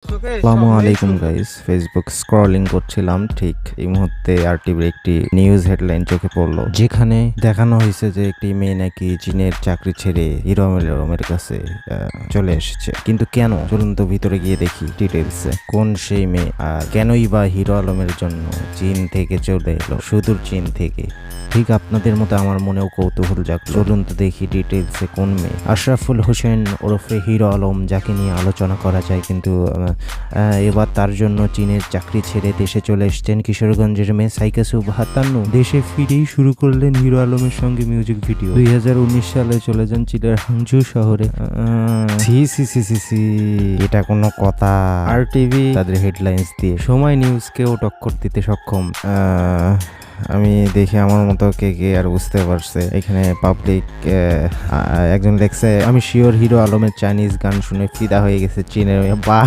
আসসালামু আলাইকুম guys, Facebook scrolling করছিলাম, ঠিক এই মুহূর্তে আরটিভির একটি নিউজ হেডলাইন চোখে পড়লো, যেখানে দেখানো হয়েছে যে একটি মেয়ে নাকি চীনের চাকরি ছেড়ে হিরো আলমের কাছে চলে এসেছে। কিন্তু কেন, চলুন তো ভিতরে গিয়ে দেখি ডিটেলসে কোন সেই মেয়ে আর কেনই বা হিরো আলমের জন্য চীন থেকে চলে এলো, সুদূর চীন থেকে। ঠিক আপনাদের মতো আমার মনেও কৌতূহল জাগলো। চলুন তো দেখি ডিটেলসে কোন মেয়ে। আশরাফুল হোসেন ওরফে হিরো আলম, যাকে নিয়ে আলোচনা করা যায়, কিন্তু এবার তার জন্য চীনের চাকরি ছেড়ে দেশে চলে এসছেন কিশোরগঞ্জের মেয়ে সাইকা সুবহাতান্ন। দেশে ফিরেই শুরু করলেন হিরো আলমের সঙ্গে মিউজিক ভিডিও। 2019 সালে চলে যান চীনের হাংজু শহরে। এটা কোনো কথা? আরটিভি তাদের হেডলাইন্স দিয়ে সময় নিউজকেও টক্কর দিতে সক্ষম। আমি দেখে আমার মতো কে আর বুঝতে পারছে। এখানে পাবলিক একজন লেখছে, আমি শিওর হিরো আলমের চাইনিজ গান শুনে ফিদা হয়ে গেছে চীনের। বা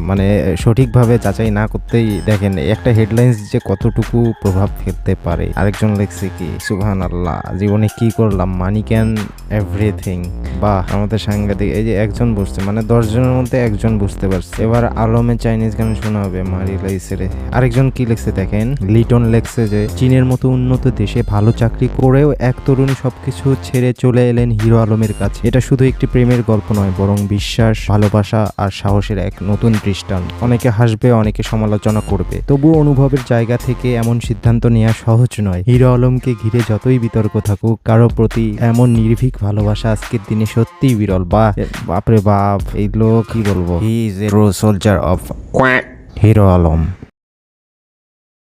মানে সঠিকভাবে যাচাই না করতেই দেখেন একটা হেডলাইন্স যে কতটুকু প্রভাব ফেলতে পারে। আরেকজন লেখছে কি, সুবহানাল্লাহ, জীবনে কি করলাম, মানি ক্যান এভরিথিং। বা আমাদের সাংঘাতিক। এই যে একজন বুঝছে, মানে 10 জনের মধ্যে একজন বুঝতে পারছে। এবার আলমের চাইনিজ গান শোনা হবে মারি লাইসেরে। আরেকজন কি লেখছে দেখেন, লিটন লেখছে যে চীনের মতো উন্নত দেশে ভালো চাকরি করেও এক তরুণী সবকিছু ছেড়ে চলে এলেন হিরো আলমের কাছে। এটা শুধু একটি প্রেমের গল্প নয়, বরং বিশ্বাস, ভালোবাসা আর সাহসের এক নতুন দৃষ্টান্ত। অনেকে হাসবে, অনেকে সমালোচনা করবে, তবুও অনুভবের জায়গা থেকে এমন সিদ্ধান্ত নেওয়া সহজ নয়। হিরো আলমকে ঘিরে যতই বিতর্ক থাকুক, কারো প্রতি এমন নির্ভীক ভালোবাসা আজকের দিনে সত্যিই বিরল। বাপরে বাপ, এই লোক কি বলবো, he is a true soldier of hero Alam.